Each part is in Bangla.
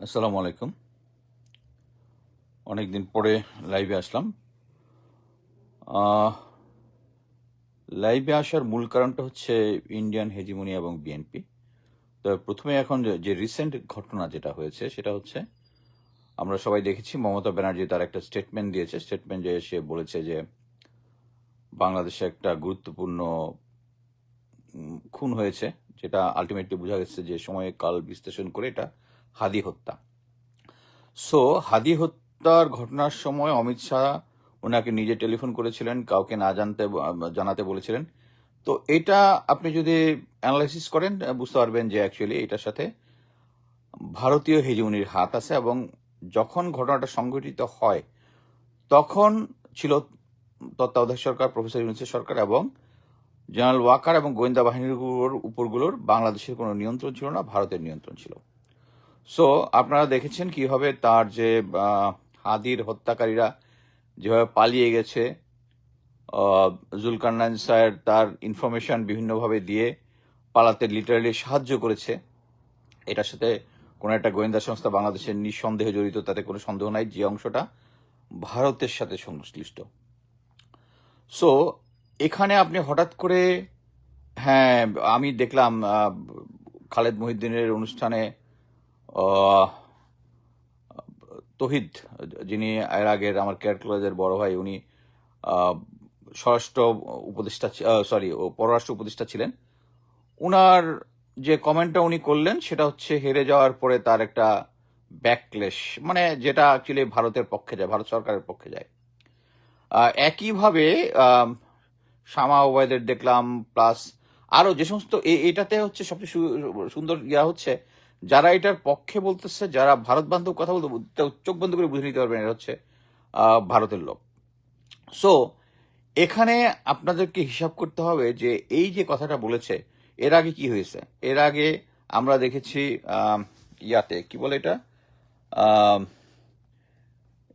আসসালামু আলাইকুম। অনেকদিন পরে লাইভে আসলাম। আহ, লাইভে আসার মূল কারণটা হচ্ছে ইন্ডিয়ান হেজিমনি এবং বিএনপি। তো প্রথমে এখন যে রিসেন্ট ঘটনা যেটা হয়েছে সেটা হচ্ছে আমরা সবাই দেখেছি মমতা ব্যানার্জি তার একটা স্টেটমেন্ট দিয়েছে। স্টেটমেন্ট যে সে বলেছে যে বাংলাদেশে একটা গুরুত্বপূর্ণ খুন হয়েছে, যেটা আলটিমেটলি বোঝা গেছে যে সময়ে কাল বিশ্লেষণ করে এটা হাদি হত্যা। সো হাদি হত্যার ঘটনার সময় অমিত শাহ ওনাকে নিজে টেলিফোন করেছিলেন, কাউকে না জানাতে বলেছিলেন। তো এটা আপনি যদি অ্যানালাইসিস করেন বুঝতে পারবেন যে অ্যাকচুয়ালি এটার সাথে ভারতীয় হেজিমনির হাত আছে। এবং যখন ঘটনাটা সংঘটিত হয় তখন ছিল তত্ত্বাবধায়ক সরকার, প্রফেসর ইউনূসের সরকার, এবং জেনারেল ওয়াকার এবং গোয়েন্দা বাহিনীর উপরগুলোর বাংলাদেশের কোনো নিয়ন্ত্রণ ছিল না, ভারতের নিয়ন্ত্রণ ছিল। সো আপনারা দেখেছেন কিভাবে তার যে হাদির হত্যাকারীরা যেভাবে পালিয়ে গেছে, জুলকারনাইন স্যার তার ইনফরমেশন বিভিন্নভাবে দিয়ে পালাতে লিটারালি সাহায্য করেছে। এটার সাথে কোনো একটা গোয়েন্দা সংস্থা বাংলাদেশের নিঃসন্দেহে জড়িত, তাতে কোনো সন্দেহ নাই, যে অংশটা ভারতের সাথে সংশ্লিষ্ট। সো এখানে আপনি হঠাৎ করে, হ্যাঁ, আমি দেখলাম খালেদ মহিউদ্দিনের অনুষ্ঠানে তহিদ, যিনি এর আগের আমার কেয়ার কলেজের বড় ভাই, উনি স্বরাষ্ট্র উপদেষ্টা, পররাষ্ট্র উপদেষ্টা ছিলেন। উনার যে কমেন্টটা উনি করলেন সেটা হচ্ছে হেরে যাওয়ার পরে তার একটা ব্যাকলেশ, মানে যেটা অ্যাকচুয়ালি ভারতের পক্ষে যায়, ভারত সরকারের পক্ষে যায়। একইভাবে শামা ওবায়দের দেখলাম, প্লাস আরো যে সমস্ত এটাতে হচ্ছে সবচেয়ে সুন্দর ইয়া হচ্ছে যারা এটার পক্ষে বলতেছে, যারা ভারত বান্ধব কথা বলতে চোখ বন্ধ করে বুঝে নিতে পারবেন এটা হচ্ছে ভারতের লোক। সো এখানে আপনাদেরকে হিসাব করতে হবে যে এই যে কথাটা বলেছে এর আগে কি হয়েছে। এর আগে আমরা দেখেছি ইয়াতে কি বলে এটা,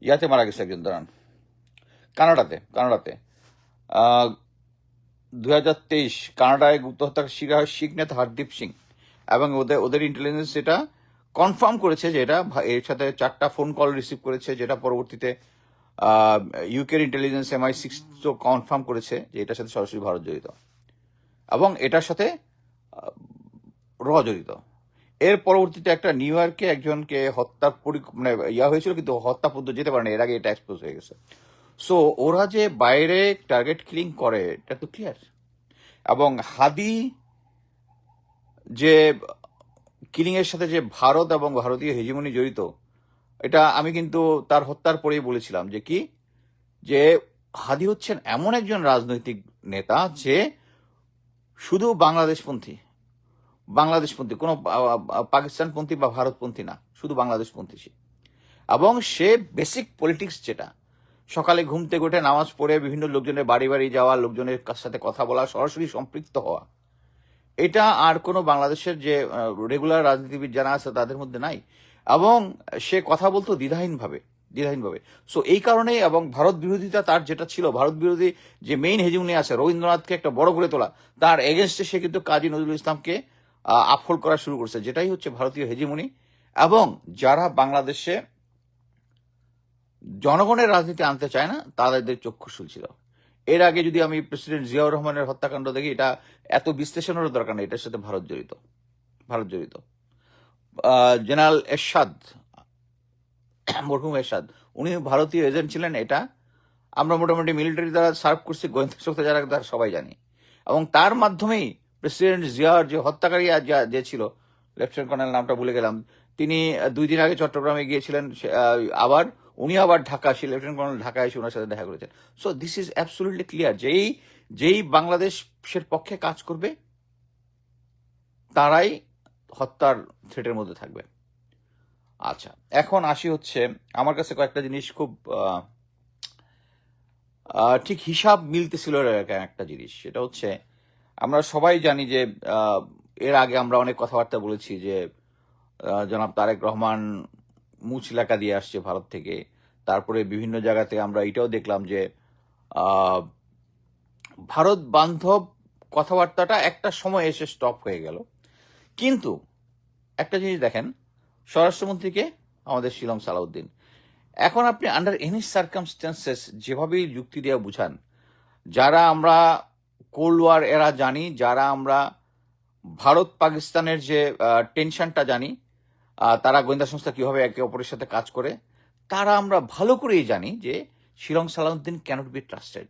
ইয়াতে মারা গেছে একজন, দাঁড়ান, কানাডাতে 2023 কানাডায় গুপ্ত হত্যার শিকার হয় শিখ নেতা হরদীপ সিং, এবং ওদের ইন্টেলিজেন্স এটা কনফার্ম করেছে যে এটা এর সাথে 4টা ফোন কল রিসিভ করেছে, যেটা পরবর্তীতে ইউকের ইন্টেলিজেন্স MI6 তো কনফার্ম করেছে যে এটার সাথে সরাসরি ভারত জড়িত এবং এটার সাথে জড়িত। এর পরবর্তীতে একটা নিউ ইয়র্কে একজনকে হত্যার মানে ইয়া হয়েছিল, কিন্তু হত্যা পর্যন্ত যেতে পারে না, এর আগে এটা এক্সপোজ হয়ে গেছে। সো ওরা যে বাইরে টার্গেট কিলিং করে এটা তো ক্লিয়ার। এবং হাদি যে কিলিং এর সাথে যে ভারত এবং ভারতীয় হেজিমনি জড়িত, এটা আমি কিন্তু তার হত্যার পরেই বলেছিলাম যে কি, যে হাদি হচ্ছেন এমন একজন রাজনৈতিক নেতা যে শুধু বাংলাদেশপন্থী, কোনো পাকিস্তানপন্থী বা ভারতপন্থী না, শুধু বাংলাদেশপন্থী সে। এবং সে বেসিক পলিটিক্স, যেটা সকালে ঘুম থেকে উঠে নামাজ পড়ে বিভিন্ন লোকজনের বাড়ি বাড়ি যাওয়া, লোকজনের সাথে কথা বলা, সরাসরি সম্পৃক্ত হওয়া, এটা আর কোনো বাংলাদেশের যে রেগুলার রাজনীতিবিদ যারা আছে তাদের মধ্যে নাই। এবং সে কথা বলতো দ্বিধাহীনভাবে। সো এই কারণেই, এবং ভারত বিরোধিতা তার যেটা ছিল, ভারত বিরোধী যে মেইন হেজিমনি আছে, রবীন্দ্রনাথকে একটা বড় করে তোলা, তার এগেনস্টে সে কিন্তু কাজী নজরুল ইসলামকে আফল করা শুরু করছে, যেটাই হচ্ছে ভারতীয় হেজিমনি। এবং যারা বাংলাদেশে জনগণের রাজনীতি আনতে চায় না তাদের চক্ষুশূল ছিল। এর আগে যদি আমি প্রেসিডেন্ট জিয়াউর রহমানের হত্যাকাণ্ড দেখি, এটা এত বিশ্লেষণেরও দরকার নেই, এটার সাথে ভারত জড়িত। জেনারেল এরশাদ, মরহুম এরশাদ, উনি ভারতীয় এজেন্ট ছিলেন, এটা আমরা মোটামুটি মিলিটারি দ্বারা সার্ভ করছি, গোয়েন্দা সংস্থা যারা তারা সবাই জানি। এবং তার মাধ্যমেই প্রেসিডেন্ট জিয়ার যে হত্যাকারী যে ছিল, লেফটেন্যান্ট কর্নেল নামটা ভুলে গেলাম, তিনি 2 দিন আগে চট্টগ্রামে গিয়েছিলেন, আবার উনি আবার ঢাকা, সে লেফটেন্যান্ট কর্নেল ঢাকায় এসে ওনার সাথে দেখা করেছেন। So this is absolutely clear, যেই বাংলাদেশের পক্ষে কাজ করবে তারাই হত্যার থ্রেটের মধ্যে থাকবে। আচ্ছা, এখন আসি হচ্ছে আমার কাছে কয়েকটা জিনিস খুব ঠিক হিসাব মিলতেছিল একটা জিনিস, সেটা হচ্ছে আমরা সবাই জানি যে এর আগে আমরা অনেক কথাবার্তা বলেছি যে জনাব তারেক রহমান মুচলেখা দিয়ে আসছে ভারত থেকে। তারপরে বিভিন্ন জায়গাতে আমরা এটাও দেখলাম যে ভারত বান্ধব কথাবার্তাটা একটা সময় এসে স্টপ হয়ে গেল। কিন্তু একটা জিনিস দেখেন, স্বরাষ্ট্রমন্ত্রীকে আমাদের শিলং সালাউদ্দিন। এখন আপনি আন্ডার এনি সার্কামস্টেন্সেস যেভাবেই যুক্তি দিয়ে বুঝান, যারা আমরা কোল্ড ওয়ার এরা জানি, যারা আমরা ভারত পাকিস্তানের যে টেনশনটা জানি, তারা গোয়েন্দা সংস্থা কিভাবে একে অপরের সাথে কাজ করে, তারা আমরা ভালো করেই জানি যে Shillong Salauddin can't be trusted.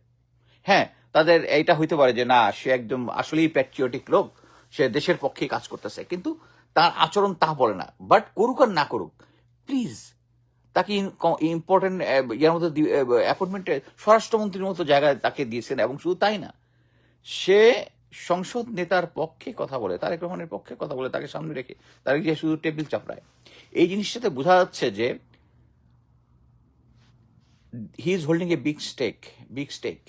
হ্যাঁ, তাদের এইটা হইতে পারে যে না, সে একদম আসলেই প্যাট্রিয়টিক লোক, সে দেশের পক্ষেই কাজ করতেছে, কিন্তু তার আচরণ তা বলে না। বাট করুক আর না করুক, প্লিজ তাকে ইম্পর্টেন্ট ইয়ার মতো অ্যাপয়েন্টমেন্টে স্বরাষ্ট্রমন্ত্রীর মতো জায়গায় তাকে দিয়েছেন। এবং শুধু তাই না, সে সংসদ নেতার পক্ষে কথা বলে, তারেক রহমানের পক্ষে কথা বলে, তাকে সামনে রেখে তারেক যে শুধু টেবিল চাপড়ায়। এই জিনিসটাতে বোঝা যাচ্ছে যে he is holding a big stake.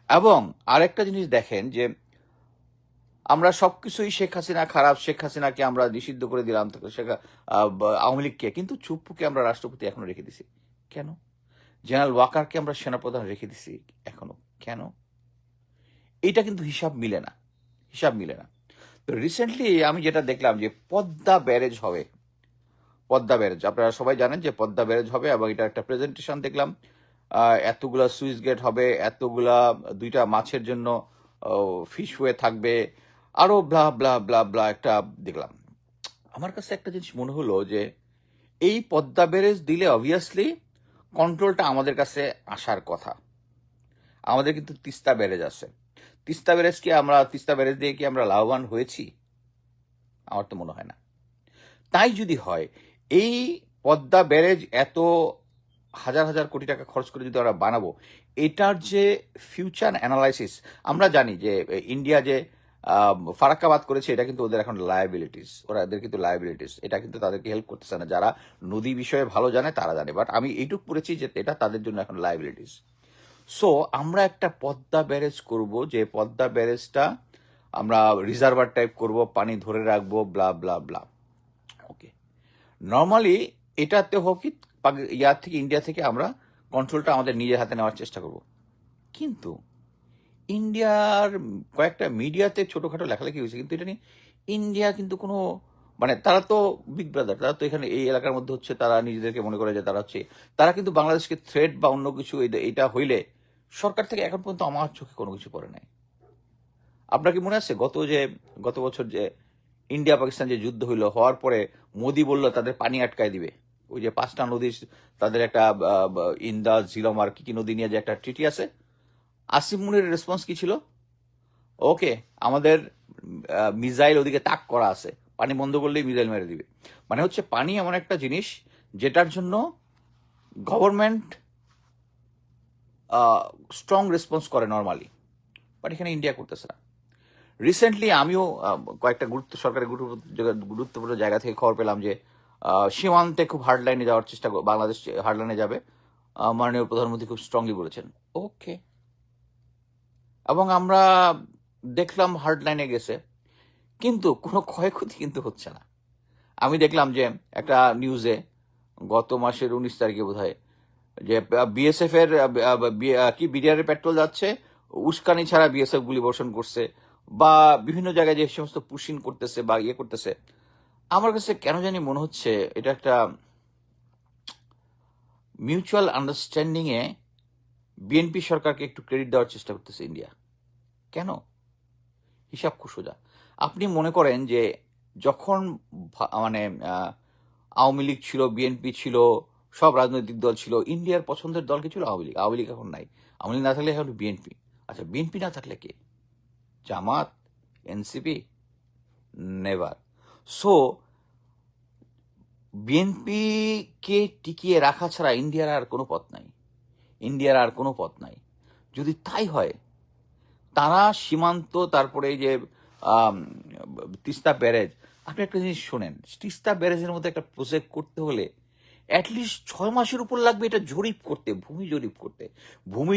এবং আরেকটা জিনিস দেখেন যে আমরা সবকিছুই শেখ হাসিনা খারাপ, শেখ হাসিনাকে আমরা নিষিদ্ধ করে দিলাম, আওয়ামী লীগকে, কিন্তু চুপ্পুকে আমরা রাষ্ট্রপতি এখনো রেখে দিছি কেন? জেনারেল ওয়াকারকে আমরা সেনাপ্রধান রেখে দিছি এখনো কেন? এটা কিন্তু হিসাব মিলে না। তো রিসেন্টলি আমি যেটা দেখলাম যে পদ্মা ব্যারেজ হবে, আপনারা সবাই জানেন যে পদ্মা ব্যারেজ হবে, এবং এটা একটা প্রেজেন্টেশন দেখলাম। এতগুলা সুইচ গেট হবে, এতগুলা 2টা মাছের জন্য ফিশওয়ে থাকবে, আরো ব্লা ব্লা ব্লা ব্লা একটা দেখলাম। আমার কাছে একটা জিনিস মনে হলো যে এই পদ্মা ব্যারেজ দিলে অবভিয়াসলি কন্ট্রোলটা আমাদের কাছে আসার কথা। আমাদের কিন্তু তিস্তা ব্যারেজ আছে। তিস্তা ব্যারেজ দিয়ে কি আমরা লাভবান হয়েছি? আমার তো মনে হয় না। তাই যদি হয়, এই পদ্মা ব্যারেজ এত হাজার হাজার কোটি টাকা খরচ করে যদি আমরা বানাবো, এটার যে ফিউচার অ্যানালাইসিস, আমরা জানি যে ইন্ডিয়া যে ফারাক্কাবাদ করেছে, এটা কিন্তু ওদের এখন এদের কিন্তু লায়াবিলিটিস, এটা কিন্তু তাদেরকে হেল্প করতেছে না। যারা নদী বিষয়ে ভালো জানে তারা জানে, বাট আমি এইটুকু পড়েছি যে এটা তাদের জন্য এখন লায়াবিলিটিস। সো আমরা একটা পদ্মা ব্যারেজ করব, যে পদ্মা ব্যারেজটা আমরা রিজার্ভার টাইপ করব, পানি ধরে রাখবো, ব্লা ব্লা ব্লা। ওকে, নর্মালি এটাতে হোক কি ইন্ডিয়া থেকে আমরা কন্ট্রোলটা আমাদের নিজের হাতে নেওয়ার চেষ্টা করব। কিন্তু ইন্ডিয়ার কয়েকটা মিডিয়াতে ছোটখাটো লেখালেখি হয়েছে, কিন্তু এটা নিয়ে ইন্ডিয়া কিন্তু কোনো মানে, তারা তো বিগ ব্রাদার, তারা তো এখানে এই এলাকার মধ্যে হচ্ছে, তারা নিজেদেরকে মনে করে যে তারা কিন্তু বাংলাদেশকে থ্রেট বা অন্য কিছু এটা হইলে সরকার থেকে এখন পর্যন্ত আমার চোখে কোনো কিছু করে নাই। আপনার কি মনে আছে গত বছর যে ইন্ডিয়া পাকিস্তান যে যুদ্ধ হওয়ার পরে মোদি বলল তাদের পানি আটকায় দিবে, ওই যে 5টা নদী, তাদের একটা ইন্দাস, ঝিলম আর কি নদী নিয়ে যে একটা ট্রিটি আছে, আসিফ মুনির রেসপন্স কি ছিল? ওকে, আমাদের মিসাইল ওদিকে তাক করা আছে, পানি বন্ধ করলেই মিসাইল মেরে দিবে। মানে হচ্ছে পানি এমন একটা জিনিস যেটার জন্য গভর্নমেন্ট স্ট্রং রেসপন্স করে নর্মালি, বাট এখানে ইন্ডিয়া করতেছে না। রিসেন্টলি আমিও কয়েকটা সরকারের গুরুত্বপূর্ণ জায়গা থেকে খবর পেলাম যে সীমান্তে খুব হার্ডলাইনে যাওয়ার চেষ্টা, বাংলাদেশ হার্ডলাইনে যাবে, মাননীয় প্রধানমন্ত্রী খুব স্ট্রংলি বলেছেন। ওকে, এবং আমরা দেখলাম হার্ডলাইনে গেছে, কিন্তু কোনো ক্ষয়ক্ষতি কিন্তু হচ্ছে না। আমি দেখলাম যে একটা নিউজে গত মাসের 19 তারিখে বোধহয়, যে বিএসএফ এর কি বিডিআর এর পেট্রোল যাচ্ছে, উস্কানি ছাড়া বিএসএফ গুলি বর্ষণ করছে, বা বিভিন্ন জায়গায় যে সমস্ত পুশিং করতেছে বা ইয়ে করতেছে, আমার কাছে কেন জানি মনে হচ্ছে এটা একটা মিউচুয়াল আন্ডারস্ট্যান্ডিং এ বিএনপি সরকারকে একটু ক্রেডিট দেওয়ার চেষ্টা করতেছে ইন্ডিয়া। কেন? হিসাব খুব সোজা। আপনি মনে করেন যে যখন মানে আওয়ামী লীগ ছিল, বিএনপি ছিল, সব রাজনৈতিক দল ছিল, ইন্ডিয়ার পছন্দের দল কি ছিল? আওয়ামী লীগ এখন নাই। আওয়ামী লীগ না থাকলে এখন বিএনপি। আচ্ছা, বিএনপি না থাকলে কে? জামাত, এনসিপি? নেভার। সো বিএনপিকে টিকিয়ে রাখা ছাড়া ইন্ডিয়ার আর কোনো পথ নাই। যদি তাই হয়, তারা সীমান্ত, তারপরে এই যে তিস্তা ব্যারেজ, আপনি একটা জিনিস শোনেন, তিস্তা ব্যারেজের মধ্যে একটা প্রজেক্ট করতে হলে অ্যাটলিস্ট 6 মাসের উপর লাগবে এটা জরিপ করতে, ভূমি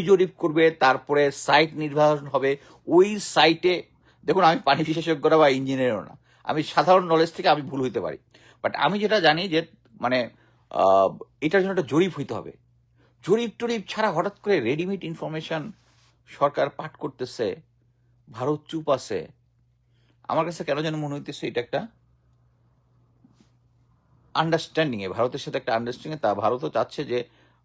জরিপ করবে, তারপরে সাইট নির্ধারণ হবে। ওই সাইটে দেখুন, আমি পানি বিশেষজ্ঞরা বা ইঞ্জিনিয়ারও না, আমি সাধারণ নলেজ থেকে আমি ভুল হইতে পারি, বাট আমি যেটা জানি যে মানে এটার জন্য একটা জরিপ হইতে হবে। টরিপ ছাড়া হঠাৎ করে রেডিমেড ইনফরমেশন সরকার পাঠ করতেছে, ভারত চুপ আছে। আমার কাছে কেন যেন মনে হইতেছে এটা একটা আন্ডারস্ট্যান্ডিং এ, ভারতের সাথে একটা আন্ডারস্ট্যান্ডিং এ, তা ভারতও চাচ্ছে যে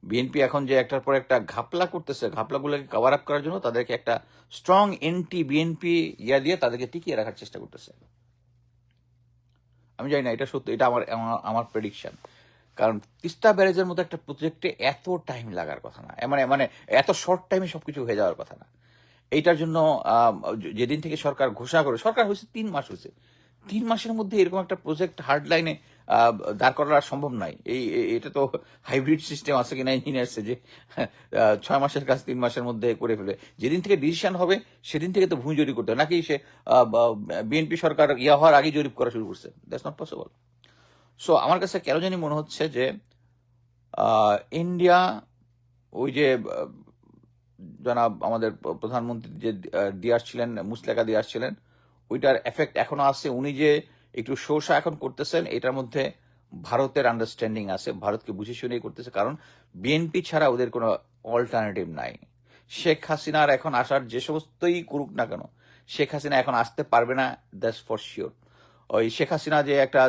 বিএনপি এখন যে একটার পর একটা ঘাপলা করতেছে, ঘাপলাগুলোকে কভার আপ করার জন্য তাদেরকে একটা স্ট্রং এন্টি বিএনপি ইয়া দিয়ে তাদেরকে টিকিয়ে রাখার চেষ্টা করতেছে। আমি জানি না এটা সত্যি, এটা আমার আমার প্রেডিকশন। কারণ তিস্তা ব্যারেজের মতো একটা প্রজেক্টে এত টাইম লাগার কথা না, মানে মানে এত শর্ট টাইমে সবকিছু হয়ে যাওয়ার কথা না। এইটার জন্য যেদিন থেকে সরকার ঘোষণা করে, সরকার হয়েছে 3 মাস হয়েছে, 3 মাসের মধ্যে এরকম একটা প্রজেক্ট হার্ড লাইনে দাঁড় করা সম্ভব নয়। এটা তো হাইব্রিড সিস্টেম আছে কিনা ইঞ্জিনিয়ার্সে, যে 6 মাসের কাজ 3 মাসের মধ্যে করে ফেলে। যেদিন থেকে ডিসিশন হবে সেদিন থেকে তো ভূমি জরিপ করতে হবে, নাকি সে বিএনপি সরকার ইয়া হওয়ার আগে জরিপ করা শুরু করছে? That's not possible. সো আমার কাছে কেন জানি মনে হচ্ছে যে ইন্ডিয়া, ওই যে জনাব আমাদের প্রধানমন্ত্রী যে দিয়াস ছিলেন, মুসলেকা দিয়াস ছিলেন, ওইটার এফেক্ট এখনো আছে। উনি যে একটু শোষা এখন করতেছেন, এটার মধ্যে ভারতের আন্ডারস্ট্যান্ডিং আছে, ভারতকে বুঝে শুনেই করতেছে। কারণ বিএনপি ছাড়া ওদের কোনো অল্টারনেটিভ নাই। শেখ হাসিনার এখন আসার যে সমস্তই করুক না কেন, শেখ হাসিনা এখন আসতে পারবে না, দ্যাটস ফর শিওর। ওই শেখ হাসিনা যে একটা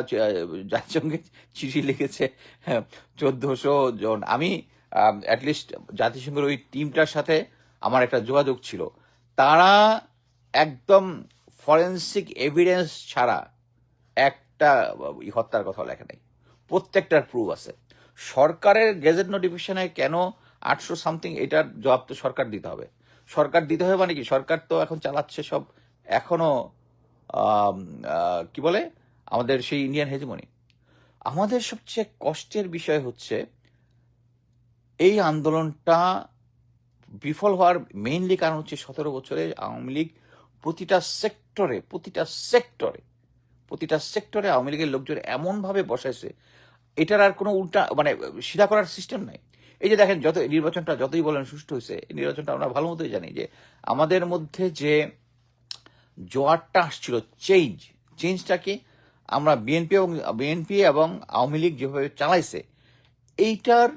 জাতিসংঘে চিঠি লিখেছে, 1400 জন, আমি অ্যাটলিস্ট জাতিসংঘের ওই টিমটার সাথে আমার একটা যোগাযোগ ছিল, তারা একদম ফরেন্সিক এভিডেন্স ছাড়া একটা হত্যার কথা লেখা নেই, প্রত্যেকটার প্রুফ আছে। সরকারের গেজেট নোটিফিকেশনে কেন 800 সামথিং, এটার জবাব তো সরকার দিতে হবে। সরকার দিতে হবে মানে কি, সরকার তো এখন চালাচ্ছে সব এখনো কি বলে আমাদের সেই ইন্ডিয়ান হেজমনি। আমাদের সবচেয়ে কষ্টের বিষয় হচ্ছে এই আন্দোলনটা বিফল হওয়ার মেইনলি কারণ হচ্ছে 17 বছরে আওয়ামী লীগ প্রতিটা সেক্টরে আওয়ামী লীগের লোকজন এমনভাবে বসাইছে, এটার আর কোনো উল্টা মানে সিধা করার সিস্টেম নাই। এই যে দেখেন, যত নির্বাচনটা যতই বলেন সুষ্ঠু হয়েছে, এই নির্বাচনটা আমরা ভালো মতোই জানি যে আমাদের মধ্যে যে জোয়ারটা আসছিল, চেঞ্জটা কি আমরা বিএনপি এবং আওয়ামী লীগ যেভাবে চালাইছে, এইটার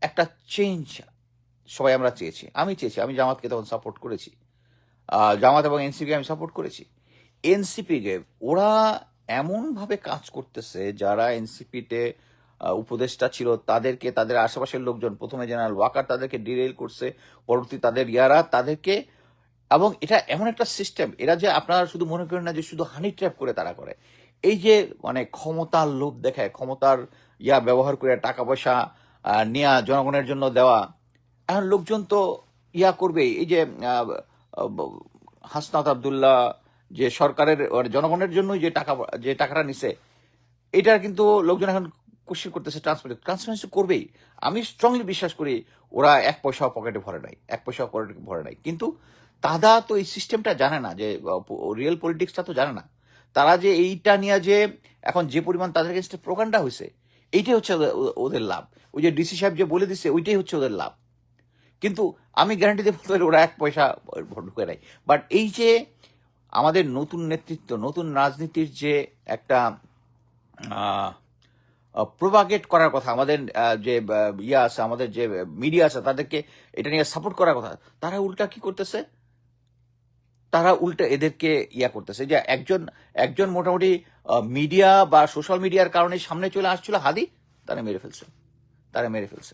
একটা চেঞ্জ সবাই আমরা চেয়েছি। আমি জামাতকে তখন সাপোর্ট করেছি, জামাত এবং এনসিপি আমি সাপোর্ট করেছি। এনসিপিকে ওরা এমনভাবে কাজ করতেছে, যারা এনসিপিতে উপদেষ্টা ছিল তাদেরকে, তাদের আশেপাশের লোকজন, প্রথমে জেনারেল ওয়াকার তাদেরকে ডিরেল করছে, পরবর্তী তাদের ইয়ারা তাদেরকে, এবং এটা এমন একটা সিস্টেম, এরা যে আপনারা শুধু মনে করেন না যে শুধু হানি ট্র্যাপ করে তারা করে, এই যে মানে ক্ষমতার লোভ দেখায়, ক্ষমতার ইয়া ব্যবহার করে টাকা পয়সা নেওয়া, জনগণের জন্য দেওয়া। এখন লোকজন তো ইয়া করবেই। এই যে হাসনাত আবদুল্লাহ যে সরকারের জনগণের জন্য যে টাকাটা নিছে, এটা কিন্তু লোকজন এখন কোশ্চেন করতেছে, ট্রান্সপারেন্সি করবেই। আমি স্ট্রংলি বিশ্বাস করি ওরা 1 পয়সাও পকেটে ভরে নাই। কিন্তু তারা তো এই সিস্টেমটা জানে না, যে রিয়েল পলিটিক্সটা তো জানে না। তারা যে এইটা নিয়ে যে এখন যে পরিমাণ তাদের এগেইনস্টে প্রোপাগান্ডা হয়েছে, এইটাই হচ্ছে ওদের লাভ। ওই যে ডিসি সাহেব যে বলে দিচ্ছে, ওইটাই হচ্ছে ওদের লাভ। কিন্তু আমি গ্যারান্টি দিয়ে বলতে পারি ওরা 1 পয়সা ঢুকে নেয়। বাট এই যে আমাদের নতুন নেতৃত্ব, নতুন রাজনীতির যে একটা প্রোপাগেট করার কথা, আমাদের যে ইয়া আছে, আমাদের যে মিডিয়া আছে, তাদেরকে এটা নিয়ে সাপোর্ট করার কথা, তারা উল্টা কি করতেছে, তারা উল্টা এদেরকে ইয়া করতেছে। যে একজন মোটামুটি মিডিয়া বা সোশ্যাল মিডিয়ার কারণে সামনে চলে আসছিল হাদি, তারা মেরে ফেলছে।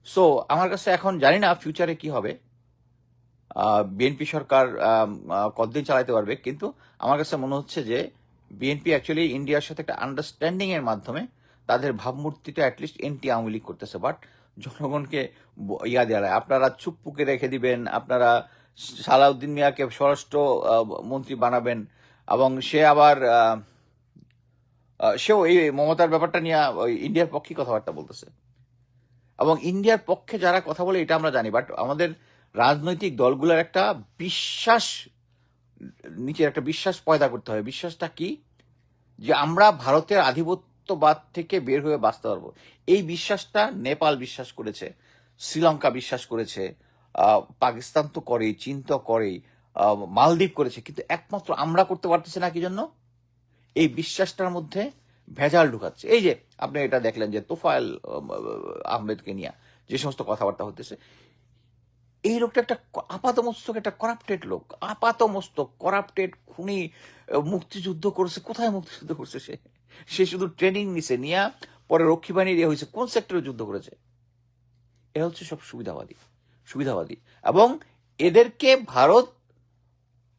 সো আমার কাছে এখন জানি না ফিউচারে কি হবে, বিএনপি সরকার কতদিন চালাতে পারবে, কিন্তু আমার কাছে মনে হচ্ছে যে বিএনপি অ্যাকচুয়ালি ইন্ডিয়ার সাথে একটা আন্ডারস্ট্যান্ডিং এর মাধ্যমে তাদের ভাবমূর্তিটা অ্যাটলিস্ট এন্টি আওয়ামী লীগ করতেছে। বাট জনগণকে ইয়া দেওয়া, আপনারা চুপ্পুকে রেখে দিবেন, আপনারা সালাউদ্দিন মিয়াকে স্বরাষ্ট্র মন্ত্রী বানাবেন, এবং সে আবার সেও এই মমতার ব্যাপারটা নিয়ে ইন্ডিয়ার পক্ষে কথাবার্তা বলতেছে। এবং ইন্ডিয়ার পক্ষে যারা কথা বলে এটা আমরা জানি, বাট আমাদের রাজনৈতিক দলগুলোর একটা বিশ্বাস, নিচের একটা বিশ্বাস পয়দা করতে হবে। বিশ্বাসটা কি, যে আমরা ভারতের আধিপত্যবাদ থেকে বের হয়ে বাঁচতে পারবো। এই বিশ্বাসটা নেপাল বিশ্বাস করেছে, শ্রীলঙ্কা বিশ্বাস করেছে, পাকিস্তান তো করেই, চীন তো করেই, মালদ্বীপ করেছে, কিন্তু একমাত্র আমরা করতে পারতেছি না। কি জন্য? এই বিশ্বাসটার মধ্যে ভেজাল ঢুকাচ্ছে। এই যে আপনি এটা দেখলেন যে তোফায়েল আহমেদকে নিয়ে যে সমস্ত কথাবার্তা হতেছে, এই লোকটা একটা আপাতমস্তক একটা করাপ্টেড লোক, আপাতমস্তক করাপ্টেড খুনি, মুক্তিযুদ্ধ করেছে। কোথায় মুক্তিযুদ্ধ করছে সে? সে শুধু ট্রেনিং নিছে, নিয়ে পরে রক্ষী বাহিনী দিয়ে হয়েছে, কোন সেক্টরে যুদ্ধ করেছে? এরা হচ্ছে সব সুবিধাবাদী এবং এদেরকে ভারত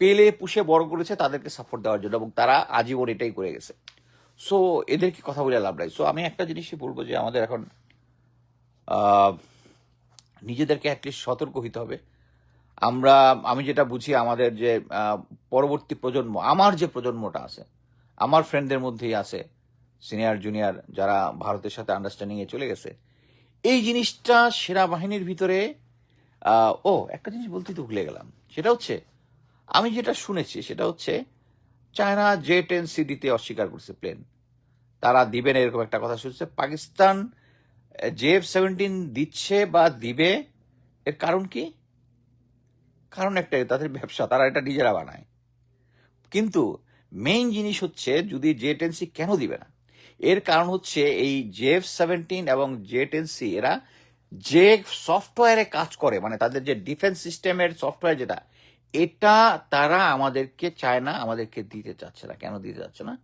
পেলে পুষে বড় করেছে তাদেরকে সাপোর্ট দেওয়ার জন্য, এবং তারা আজীবন এটাই করে গেছে। সো এদেরকে কথা বলে লাভ নাই। সো আমি একটা জিনিসই বলবো যে আমাদের এখন নিজেদেরকে অ্যাটলিস্ট সতর্ক হইতে হবে। আমি যেটা বুঝি, আমাদের যে পরবর্তী প্রজন্ম, আমার যে প্রজন্মটা আছে, আমার ফ্রেন্ডদের মধ্যেই আছে সিনিয়র জুনিয়র যারা ভারতের সাথে আন্ডারস্ট্যান্ডিংয়ে চলে গেছে। এই জিনিসটা সেনাবাহিনীর ভিতরে একটা জিনিস বলতেই তো ভুলে গেলাম, সেটা হচ্ছে আমি যেটা শুনেছি সেটা হচ্ছে চায়না J-10C দিতে অস্বীকার করছে প্লেন, তারা দিবে না এরকম একটা কথা শুনছে। পাকিস্তান JF-17 দিচ্ছে বা দিবে, এর কারণ কি? কারণ একটাই, তাদের ব্যবসা, তারা এটা নিজেরা বানায়। কিন্তু মেইন জিনিস হচ্ছে যদি J-10C কেন দিবে না, এর কারণ হচ্ছে এই JF-17 এবং J-10C এরা যে সফটওয়্যারে কাজ করে, মানে তাদের যে ডিফেন্স সিস্টেমের সফটওয়্যার যেটা, এটা তারা আমাদেরকে চায় না, আমাদেরকে দিতে চাচ্ছে না। কেন দিতে চাচ্ছে না?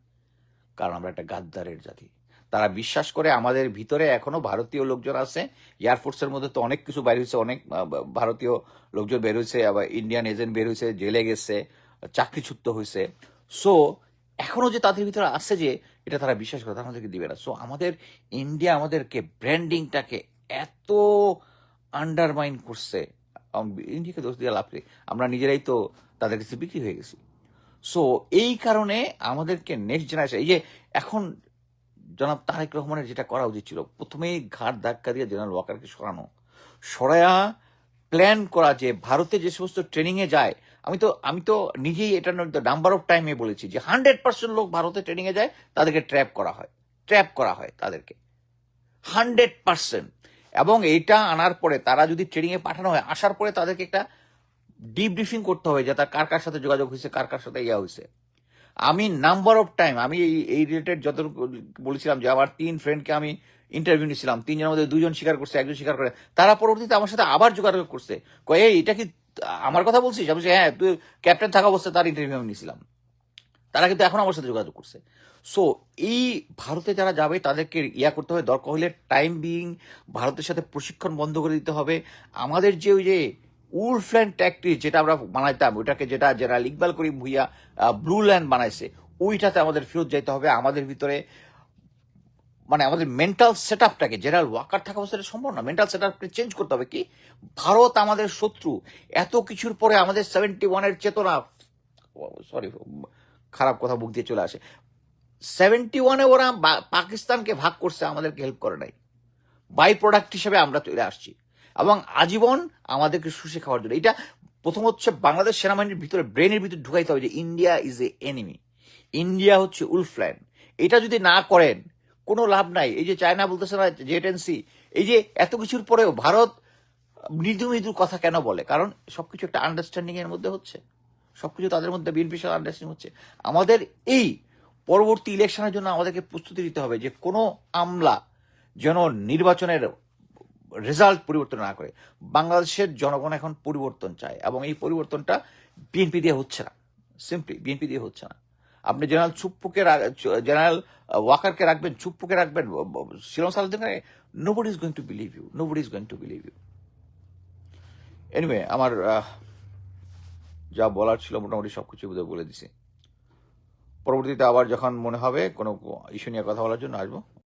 কারণ আমরা একটা গাদ্দারের জাতি। তারা বিশ্বাস করে আমাদের ভিতরে এখনো ভারতীয় লোকজন আছে। এয়ারফোর্সের মধ্যে তো অনেক কিছু বের হয়েছে, অনেক ভারতীয় লোকজন বের হয়েছে, আবার ইন্ডিয়ান এজেন্ট বের হয়েছে, জেলে গেছে, চাকরিচ্যুত হয়েছে। সো এখনো যে তাদের ভিতরে আছে যে এটা তারা বিশ্বাস করে, তারা আমাদেরকে দিবে না। সো আমাদের ইন্ডিয়া আমাদেরকে ব্র্যান্ডিংটাকে এত আন্ডারমাইন করছে, ইন্ডিয়াকে দোষ দিয়ে লাভ নেই, আমরা নিজেরাই তো তাদের কাছে বিক্রি হয়ে গেছি। সো এই কারণে আমাদেরকে নেক্সট জেনারেশন, এই যে এখন জনাব তারেক রহমানের যেটা করা উচিত ছিল, প্রথমেই ঘাট ধাক্কা দিয়ে জেনারেল ওয়াকারকে সরায়া প্ল্যান করা যে ভারতে যে সমস্ত ট্রেনিংয়ে যায়, আমি তো নিজেই এটা নাম্বার অফ টাইমে বলেছি যে 100% লোক ভারতে ট্রেনিংয়ে যায়, তাদেরকে ট্র্যাপ করা হয় তাদেরকে 100%। এবং এইটা আনার পরে তারা যদি ট্রেনিংয়ে পাঠানো হয়, আসার পরে তাদেরকে একটা ডিব্রিফিং করতে হবে যে তার কার সাথে যোগাযোগ হয়েছে, কার সাথে ইয়া হয়েছে। আমি নাম্বার অফ টাইম, আমি এই রিলেটেড যত বলেছিলাম যে আমার 3 ফ্রেন্ডকে আমি ইন্টারভিউ নিয়েছিলাম, 3 জনের মধ্যে 2 জন স্বীকার করছে, 1 জন স্বীকার করে, তারা পরবর্তীতে আমার সাথে আবার যোগাযোগ করছে, কয়ে এটা কি আমার কথা বলছিস? আমি বলছি হ্যাঁ, তুই ক্যাপ্টেন থাকা অবস্থায় তার ইন্টারভিউ আমি নিয়েছিলাম। তারা কিন্তু এখন আমার সাথে যোগাযোগ করছে। সো এই ভারতে যারা যাবে তাদেরকে ইয়া করতে হবে, দরকার হলে টাইম বিং ভারতের সাথে প্রশিক্ষণ বন্ধ করে দিতে হবে। আমাদের যে ওই যে উলফল্যান্ড ট্যাকটিস যেটা আমরা বানাইতাম, ওইটাকে যেটা জেনারেল ইকবাল করিম ভুইয়া ব্লু ল্যান্ড বানাইছে, ওইটাতে আমাদের ফেরত যাইতে হবে। আমাদের ভিতরে মানে আমাদের মেন্টাল সেট আপটাকে, জেনারেল ওয়াকার থাকা অবস্থায় সম্ভব না, মেন্টাল সেট আপকে চেঞ্জ করতে হবে। কি ভারত আমাদের শত্রু, এত কিছুর পরে আমাদের 71-এর চেতনা, সরি খারাপ কথা মুখ দিয়ে চলে আসে, 71-এ ওরা পাকিস্তানকে ভাগ করছে, আমাদেরকে হেল্প করে নাই, বাই প্রোডাক্ট হিসেবে আমরা চলে আসছি এবং আজীবন আমাদেরকে শুষে খাওয়ার জন্য। এটা প্রথম হচ্ছে বাংলাদেশ সেনাবাহিনীর ভিতরে, ব্রেনের ভিতরে ঢুকাইতে হবে যে India is a enemy, India হচ্ছে উলফল্যান্ড। এটা যদি না করেন কোনো লাভ নাই। এই যে চায়না বলতেছে না J-10C, এই যে এত কিছুর পরেও ভারত মৃদু মৃদু কথা কেন বলে? কারণ সবকিছু একটা আন্ডারস্ট্যান্ডিং এর মধ্যে হচ্ছে, সবকিছু তাদের মধ্যে বিএনপির সাথে আন্ডারস্ট্যান্ডিং হচ্ছে। আমাদের এই পরবর্তী ইলেকশনের জন্য আমাদেরকে প্রস্তুতি নিতে হবে যে কোনো আমলা যেন নির্বাচনের রেজাল্ট পরিবর্তন না করে। বাংলাদেশের জনগণ এখন পরিবর্তন চায় এবং এই পরিবর্তনটা বিএনপি দিয়ে হচ্ছে না, সিম্পলি বিএনপি দিয়ে হচ্ছে না। আপনি জেনারেল ওয়াকারকে রাখবেন, চুপ্পুকে রাখবেন, শিলং সালাউদ্দিনকে, nobody is going to believe you. Anyway, আমার যা বলার ছিল মোটামুটি সবকিছু বলে দিছি। পরবর্তীতে আবার যখন মনে হবে কোনো ইস্যু নিয়ে কথা বলার জন্য আসবো।